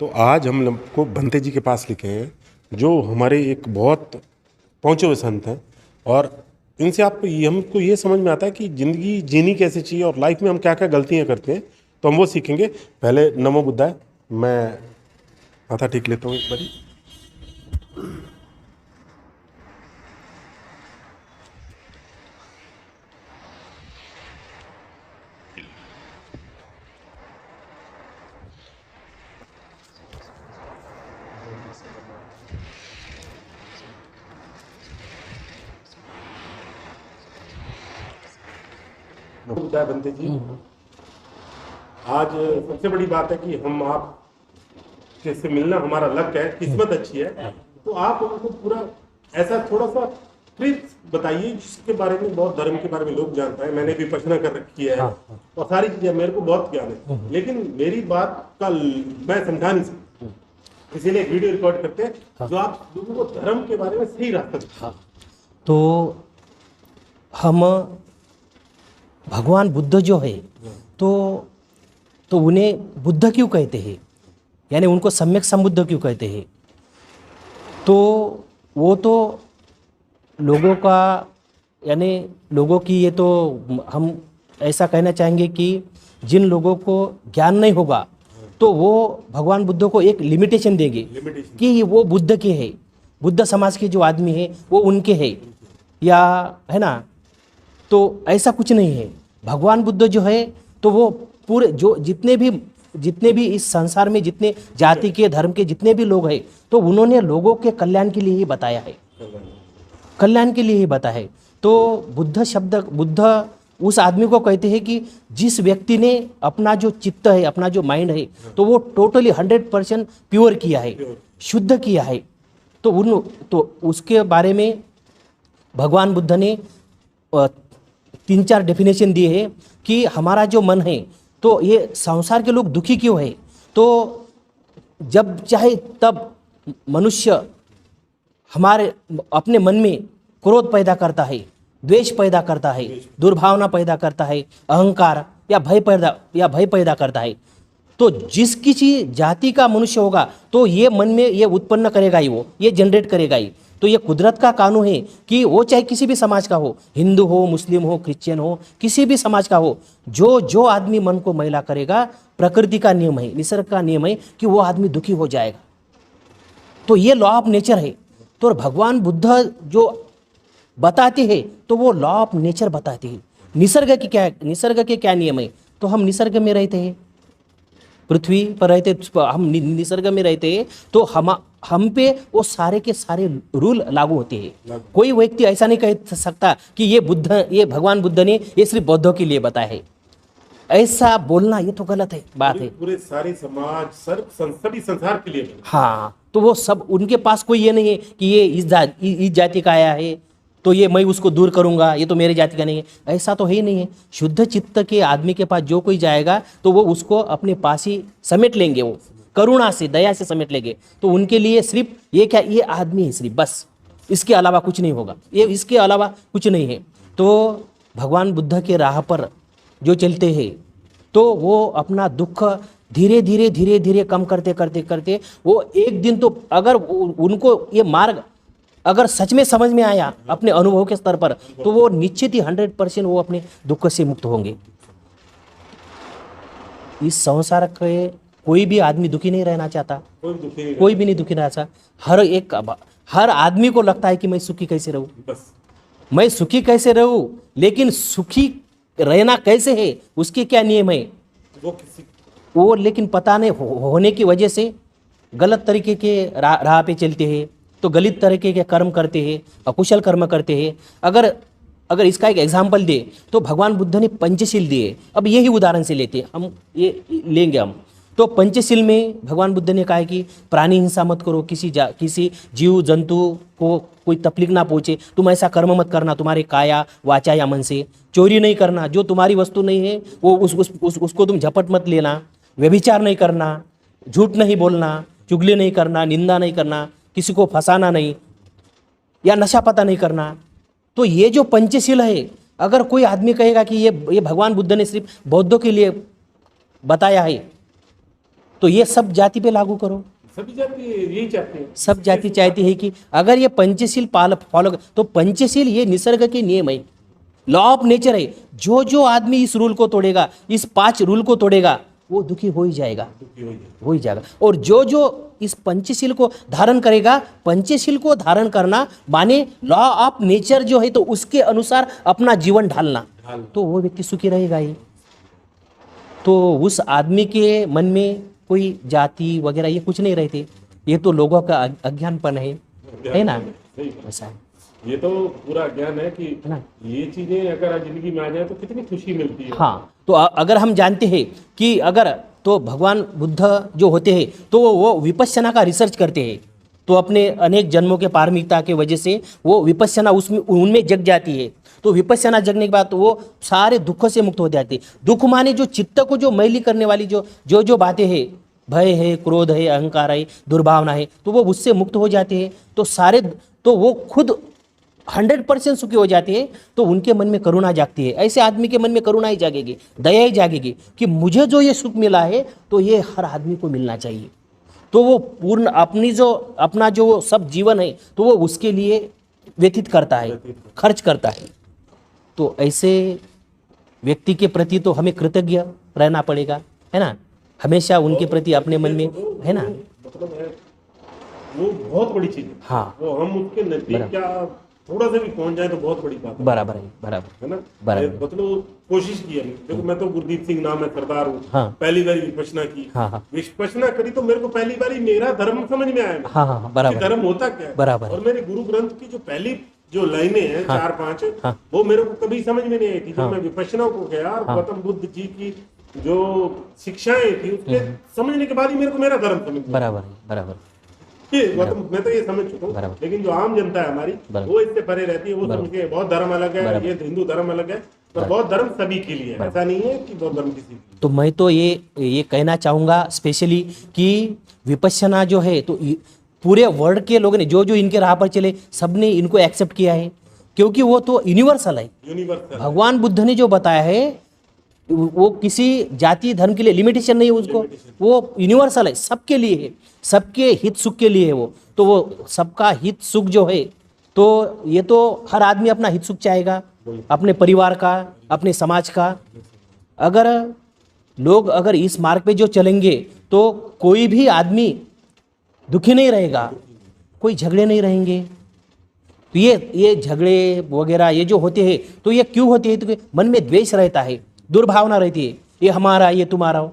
तो आज हम लोग को भंते जी के पास लेके हैं, जो हमारे एक बहुत पहुँचे हुए संत हैं। और इनसे हमको ये समझ में आता है कि ज़िंदगी जीनी कैसे चाहिए और लाइफ में हम क्या क्या गलतियाँ करते हैं, तो हम वो सीखेंगे। पहले नमो बुद्धाय। मैं माथा टेक लेता हूँ एक बारी। नमो बुद्धाय भंते जी। आज सबसे बड़ी बात है कि हम आप से मिलना हमारा लक है, किस्मत अच्छी है। तो आप हमको पूरा ऐसा थोड़ा सा ट्रिप्स बताइए जिसके बारे में बहुत धर्म के बारे में लोग जानता है। मैंने भी विपश्यना कर रखी है और सारी चीजें मेरे को बहुत ज्ञान है, लेकिन मेरी बात का मैं समझा नहीं सकता, इसीलिए एक वीडियो रिकॉर्ड करते हैं जो आप लोगों को धर्म के बारे में सही रास्ता। तो हम भगवान बुद्ध जो है तो उन्हें बुद्ध क्यों कहते हैं, यानी उनको सम्यक संबुद्ध क्यों कहते हैं? तो वो तो लोगों का, यानी लोगों की, ये तो हम ऐसा कहना चाहेंगे कि जिन लोगों को ज्ञान नहीं होगा तो वो भगवान बुद्ध को एक लिमिटेशन देंगे कि वो बुद्ध के है, बुद्ध समाज के जो आदमी है वो उनके है, या है ना। तो ऐसा कुछ नहीं है। भगवान बुद्ध जो है तो वो पूरे जो जितने भी इस संसार में जितने जाति के धर्म के जितने भी लोग हैं, तो उन्होंने लोगों के कल्याण के लिए ही बताया है, कल्याण के लिए ही बताया है। तो बुद्ध उस आदमी को कहते हैं कि जिस व्यक्ति ने अपना जो चित्त है, अपना जो माइंड है, तो वो टोटली 100% प्योर किया है, शुद्ध किया है। तो उसके बारे में भगवान बुद्ध ने 3-4 डेफिनेशन दिए हैं कि हमारा जो मन है, तो ये संसार के लोग दुखी क्यों है? तो जब चाहे तब मनुष्य हमारे अपने मन में क्रोध पैदा करता है, द्वेष पैदा करता है, दुर्भावना पैदा करता है, अहंकार या भय पैदा करता है। तो जिस किसी जाति का मनुष्य होगा तो ये मन में ये उत्पन्न करेगा ही, वो ये जनरेट करेगा ही। तो ये कुदरत का कानून है कि वो चाहे किसी भी समाज का हो, हिंदू हो, मुस्लिम हो, क्रिश्चियन हो, किसी भी समाज का हो, जो आदमी मन को मैला करेगा, प्रकृति का नियम है, निसर्ग का नियम है कि वो आदमी दुखी हो जाएगा। तो ये लॉ ऑफ नेचर है। तो भगवान बुद्ध जो बताते हैं तो वो लॉ ऑफ नेचर बताते हैं। निसर्ग के क्या नियम है? तो हम निसर्ग में रहते हैं, पृथ्वी पर रहते, हम निसर्ग में रहते हैं, तो हम पे वो सारे के सारे रूल लागू होते हैं। कोई व्यक्ति ऐसा नहीं कह सकता कि ये भगवान बुद्ध ने ये सिर्फ बौद्धों के लिए बताया है। ऐसा बोलना ये तो गलत है, बात है। पूरे सारे समाज सभी संसार के लिए। हाँ, तो वो सब, उनके पास कोई ये नहीं है कि ये इस जाति का आया है तो ये मैं उसको दूर करूंगा, ये तो मेरे जाति का नहीं है। ऐसा तो है ही नहीं है। शुद्ध चित्त के आदमी के पास जो कोई जाएगा तो वो उसको अपने पास ही समेट लेंगे, वो करुणा से, दया से समेट लेंगे। तो उनके लिए सिर्फ ये आदमी है सिर्फ, बस, इसके अलावा कुछ नहीं होगा, इसके अलावा कुछ नहीं है। तो भगवान बुद्ध के राह पर जो चलते हैं तो वो अपना दुख धीरे धीरे कम करते वो एक दिन तो, अगर उनको ये मार्ग अगर सच में समझ में आया अपने अनुभव के स्तर पर, तो वो निश्चित ही 100% वो अपने दुख से मुक्त होंगे। इस संसार के कोई भी आदमी दुखी नहीं रहना चाहता, कोई भी नहीं दुखी रहना चाहता। हर आदमी को लगता है कि मैं सुखी कैसे रहूं, मैं सुखी कैसे रहूं, लेकिन सुखी रहना कैसे है, उसके क्या नियम है वो लेकिन पता नहीं होने की वजह से गलत तरीके के राह पे चलते हैं, तो गलत तरीके के कर्म करते हैं, अकुशल कर्म करते हैं। अगर इसका एक एग्जाम्पल दे तो भगवान बुद्ध ने पंचशील दिए। अब यही उदाहरण से लेते हैं हम, ये लेंगे हम। तो पंचशील में भगवान बुद्ध ने कहा है कि प्राणी हिंसा मत करो, किसी जीव जंतु को कोई तकलीफ ना पहुँचे, तुम ऐसा कर्म मत करना तुम्हारे काया वाचा या मन से। चोरी नहीं करना, जो तुम्हारी वस्तु नहीं है वो उसको तुम झपट मत लेना। व्यभिचार नहीं करना, झूठ नहीं बोलना, चुगली नहीं करना, निंदा नहीं करना, किसी को फंसाना नहीं, या नशा पता नहीं करना। तो ये जो पंचशील है, अगर कोई आदमी कहेगा कि ये भगवान बुद्ध ने सिर्फ बौद्धों के लिए बताया है, तो ये सब जाति पे लागू करो। सभी जाति यही चाहते हैं। सब जाति चाहती है कि अगर ये पंचशील फॉलो, तो पंचशील ये निसर्ग के नियम है, लॉ ऑफ नेचर है। जो जो आदमी इस रूल को तोड़ेगा, इस 5 रूल को तोड़ेगा, वो दुखी हो ही जाएगा, हो ही जाएगा। और जो जो इस पंचशील को धारण करेगा, पंचशील को धारण करना माने लॉ ऑफ नेचर जो है, तो उसके अनुसार अपना जीवन ढालना, तो वो व्यक्ति सुखी रहेगा ही। तो उस आदमी के मन में कोई जाति वगैरह ये कुछ नहीं रहते, ये तो लोगों का अज्ञानपन है ना, सही बात। ऐसा है ये तो पूरा ज्ञान है कि ना। ये चीजें अगर जिंदगी में आ जाए तो कितनी खुशी मिलती है। हाँ, तो अगर हम जानते हैं कि अगर तो भगवान बुद्ध जो होते हैं तो वो विपश्यना का रिसर्च करते हैं, तो अपने अनेक जन्मों के पारमिकता के वजह से वो विपश्यना उसमें उनमें जग जाती है। तो विपश्यना जगने के बाद तो वो सारे दुखों से मुक्त हो जाते हैं। दुख माने जो चित्त को जो मैली करने वाली जो बातें हैं, भय है, क्रोध है, अहंकार है, दुर्भावना है, तो वो उससे मुक्त हो जाते हैं। तो वो खुद 100% सुखी हो जाते हैं। तो उनके मन में करुणा जागती है। ऐसे आदमी के मन में करुणा ही जागेगी, दया ही जागेगी कि मुझे जो ये सुख मिला है तो ये हर आदमी को मिलना चाहिए। तो वो पूर्ण अपना जो सब जीवन है तो वो उसके लिए व्यतीत करता है, खर्च करता है। तो ऐसे व्यक्ति के प्रति तो हमें कृतज्ञ रहना पड़ेगा, है ना, हमेशा उनके प्रति अपने मन में, है ना। मतलब है वो बहुत बड़ी चीज है। हाँ, वो हम उसके नजदीक क्या थोड़ा सा भी पहुंच जाए तो बहुत बड़ी बात है। बराबर है, बराबर है ना, बराबर। मतलब कोशिश की है। देखो मैं तो गुरदीप सिंह नाम है, सरदार हूँ। हाँ। पहली बार विपश्यना की। हाँ, विपश्यना करी तो मेरे को पहली बार मेरा धर्म समझ में आया। हाँ, बराबर, धर्म होता क्या है, बराबर। और मेरे गुरु ग्रंथ की जो पहली जो लाइनें हैं, 4-5, वो मेरे को कभी समझ में नहीं आई थी। जब मैं विपश्यना को गया और गौतम बुद्ध जी की जो शिक्षाएं थी उसके समझने के बाद ही मेरे को मेरा धर्म समझ में। बराबर। मैं तो ये समझ चुका हूँ, लेकिन जो आम जनता है हमारी वो इससे परे रहती है। वो समझती है बौद्ध धर्म अलग है, ये हिंदू धर्म अलग है। पर बौद्ध धर्म सभी के लिए है, ऐसा नहीं है कि बौद्ध धर्म किसी के। तो मैं तो ये कहना चाहूँगा स्पेशली कि विपश्यना जो है तो पूरे वर्ल्ड के लोगों ने जो इनके राह पर चले, सबने इनको एक्सेप्ट किया है, क्योंकि वो तो यूनिवर्सल है। यूनिवर्सल भगवान बुद्ध ने जो बताया है वो किसी जाति धर्म के लिए लिमिटेशन नहीं है उसको, वो यूनिवर्सल है, सबके लिए है, सबके हित सुख के लिए है वो। तो वो सबका हित सुख जो है, तो ये तो हर आदमी अपना हित सुख चाहेगा, अपने परिवार का, अपने समाज का। अगर इस मार्ग पे जो चलेंगे तो कोई भी आदमी दुखी नहीं रहेगा, कोई झगड़े नहीं रहेंगे। तो ये झगड़े वगैरह ये जो होते हैं तो ये क्यों होते हैं? तो मन में द्वेष रहता है, दुर्भावना रहती है, ये हमारा ये तुम्हारा हो।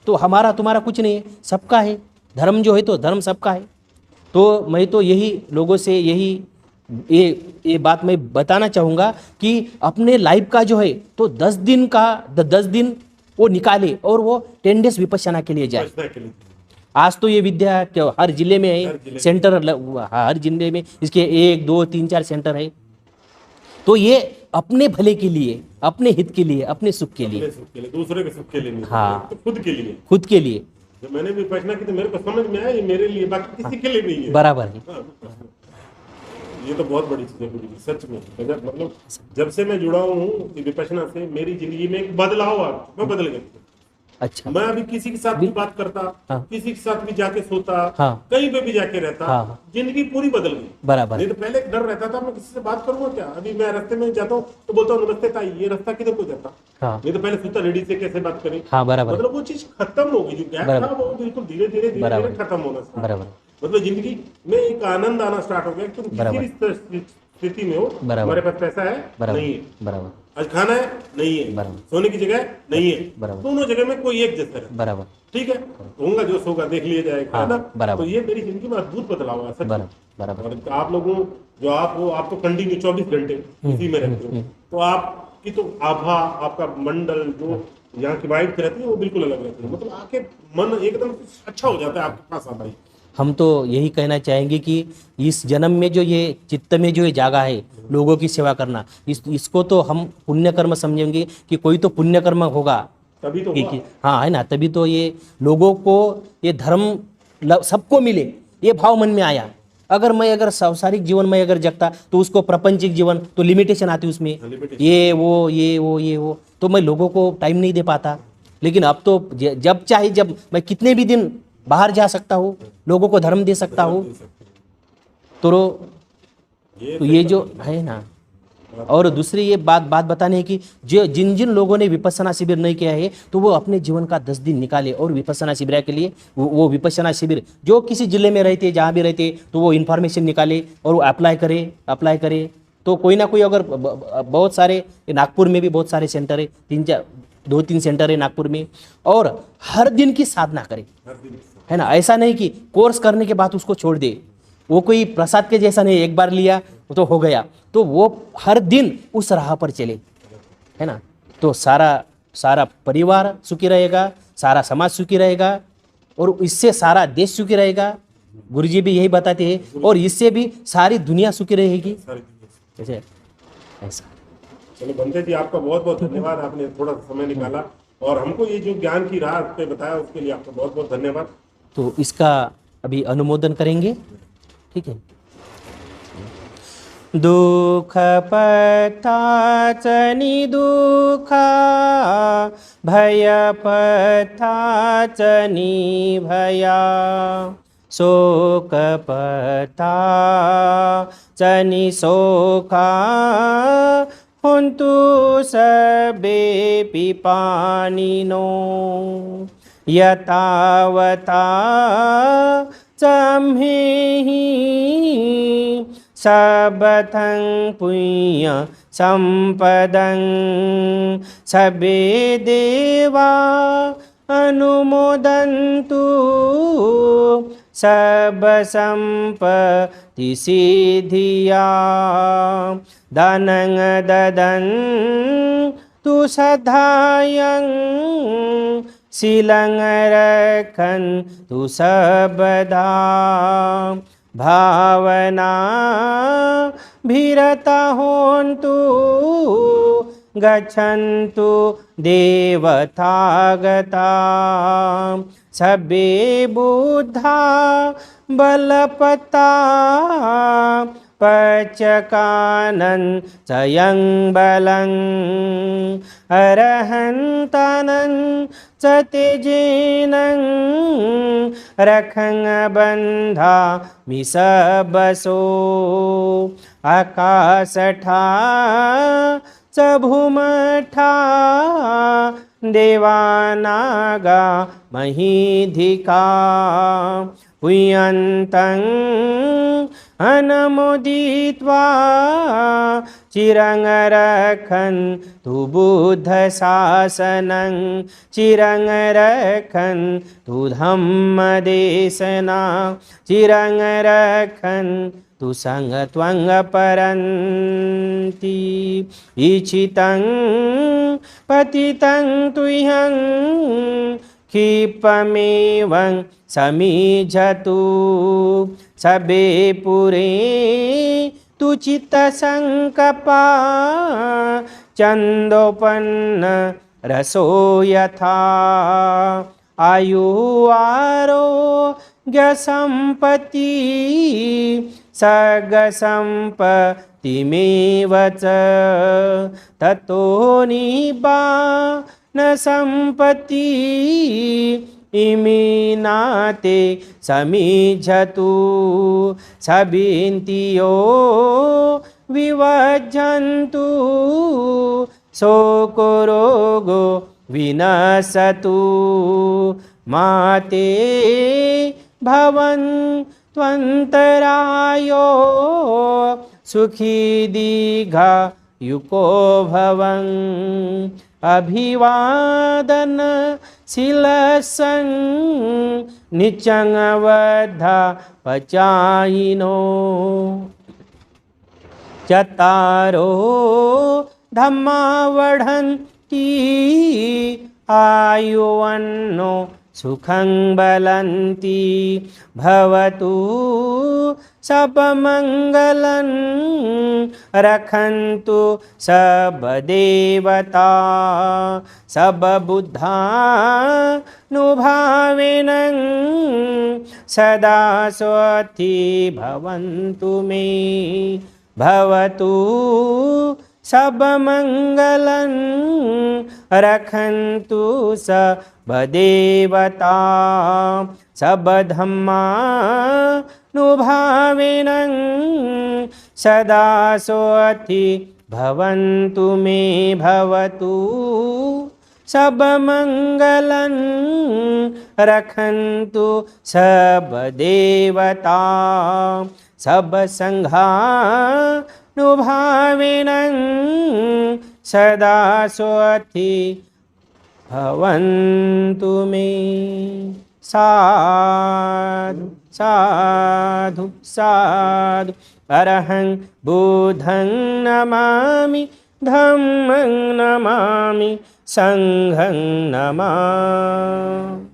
तो हमारा तुम्हारा कुछ नहीं है, सबका है। धर्म जो है तो धर्म सबका है। तो मैं तो यही लोगों से ये बात मैं बताना चाहूँगा कि अपने लाइफ का जो है तो 10 दिन वो निकाले और वो 10 डेज विपश्यना के लिए जाए। आज तो ये विद्या हर जिले में है, सेंटर हर जिले में इसके 1, 2, 3, 4 सेंटर है। तो ये अपने भले के लिए, अपने हित के लिए, अपने सुख के लिए, दूसरे के सुख के लिए नहीं, हाँ, तो खुद के लिए। जब मैंने विपश्यना की तो मेरे को समझ में आया ये मेरे लिए, बाकी किसी के लिए नहीं है। बराबर है। ये तो बहुत बड़ी चीज है सच में। मतलब जब से मैं जुड़ा हूँ विपश्यना से, मेरी जिंदगी में एक बदलाव आ, मैं बदल गया। अच्छा, मैं अभी किसी के साथ भी बात करता, हाँ, किसी के साथ भी जाके सोता, हाँ, कहीं पे भी जाके रहता, हाँ, जिंदगी पूरी बदल गई। बराबर। नहीं तो पहले एक डर रहता था, मैं किसी से बात करूंगा क्या। अभी मैं रास्ते में जाता हूँ तो बोलता हूँ नमस्ते ताई, ये रास्ता किधर को जाता। हाँ, नहीं तो पहले सोचता लेडी से कैसे बात करें। हाँ, बराबर। मतलब वो चीज खत्म हो गई, जो गैप था वो बिल्कुल धीरे धीरे खत्म होना स्टार्ट। बराबर। मतलब जिंदगी में एक आनंद आना स्टार्ट हो गया। तुम किसी भी स्थिति में हो, हमारे पास पैसा है नहीं है, बराबर, आज खाना है नहीं है, सोने की जगह नहीं है, दोनों जगह में कोई एक जैसा है। बराबर, ठीक है, होगा जो होगा देख लिया जाएगा, है ना। तो ये मेरी जिंदगी में अद्भुत बदलाव है सच। और आप लोगों जो आप हो, आप तो कंटिन्यू 24 घंटे इसी में रहते हो, तो आपकी तो आभा, आपका मंडल जो यहाँ की वाइब रहती है वो बिल्कुल अलग रहती है। मतलब आके मन एकदम अच्छा हो जाता है आपके पास आता है। हम तो यही कहना चाहेंगे कि इस जन्म में जो ये चित्त में जो ये जागा है लोगों की सेवा करना, इसको तो हम पुण्य कर्म समझेंगे कि कोई तो पुण्य कर्म होगा तभी तो हाँ, है ना। तभी तो ये लोगों को ये धर्म सबको मिले, ये भाव मन में आया। अगर सांसारिक जीवन में अगर जगता तो उसको प्रापंचिक जीवन तो लिमिटेशन आती उसमें, ये वो, तो मैं लोगों को टाइम नहीं दे पाता। लेकिन अब तो जब चाहे जब मैं कितने भी दिन बाहर जा सकता हूँ, लोगों को धर्म दे सकता हूँ। तो ये जो है ना, और दूसरी ये बात बताने है कि जो जिन जिन लोगों ने विपश्यना शिविर नहीं किया है, तो वो अपने जीवन का 10 दिन निकाले और विपश्यना शिविर के लिए वो विपश्यना शिविर जो किसी जिले में रहते, जहाँ भी रहते, तो वो इन्फॉर्मेशन निकाले और वो अप्लाई करे। तो कोई ना कोई, अगर बहुत सारे, नागपुर में भी बहुत सारे सेंटर है, 2-3 सेंटर है नागपुर में, और हर दिन की साधना करे, है ना। ऐसा नहीं कि कोर्स करने के बाद उसको छोड़ दे, वो कोई प्रसाद के जैसा नहीं, एक बार लिया तो हो गया। तो वो हर दिन उस राह पर चले, है ना। तो सारा परिवार सुखी रहेगा, सारा समाज सुखी रहेगा, और इससे सारा देश सुखी रहेगा। गुरुजी भी यही बताते हैं, और इससे भी सारी दुनिया सुखी रहेगी। जैसे ऐसा। चलो बंदे जी, आपका बहुत बहुत धन्यवाद, आपने थोड़ा सा समय निकाला और हमको ये जो ज्ञान की राह पे बताया, उसके लिए आपका बहुत बहुत धन्यवाद। तो इसका अभी अनुमोदन करेंगे, ठीक है। दुःख पथाचनी दुःखा, भय पथाचनी भया, शोक पथाचनी शोका, हुन्तु सबे पिपानिनो, यतावता चम्हेहि सबथं पुण्य संपदं, सबे देवा अनुमोदन्तु, सब संपत्ति सिद्धिया, धनं ददन्तु सदायं, शीलं रखन्तु सबदा, भावना भीरता होन्तु, गच्छन्तु देवतागता, सबे बुद्धा बलपता, पचकानन चयं बलं, अरहन्तानं च तेजेनं, रखं बंधा मिसबसो, आकाशठा च भूमठा, देवानागा महीधिका, पुयन्तं अनुमोदित्वा, चिरं रखन्तु बुद्धशासनं, चिरं रखन्तु धम्मदेशना, चिरं रखन्तु संघत्वं परन्ति, इच्छितं पतितं तुह्यं, क्षिपमेवं समीझतु, सबे पुरे तु चित्तसंकपा, चन्दोपन्न रसो यथा, आयु आरोग्य संपत्ति, सर्ग संपत्तिमेव च, ततो निब्बान संपत्ति, इमीनाते समीझतु, सबिन्तियो विवज्जन्तु, शोको रोगो विनशतु, माते भवन्त्वन्तरायो, सुखी दीर्घायुको भवन्, अभिवादन शीलसं, नित्यं वद्धा पचायिनो, चत्तारो धम्मा वर्धन्ति, आयुवन्नो सुखं बलन्ति, भवतु सबमङ्गलं, रखन्तु सब देवता, सब बुद्धानुभावेन, सदा स्वस्ति भवन्तु मे, भवतु सब मंगलं रखन्तु सब देवता सब धम्मानुभाविनं सदा सोऽथि भवन्तु मे भवतु सब मंगलं रखन्तु सब देवता सब संघानुभाविनं सदा सोऽथि भवन्तु मे। साधु साधु साधु। अरहं बुद्धं नमामि धम्मं नमामि संघं नमामि।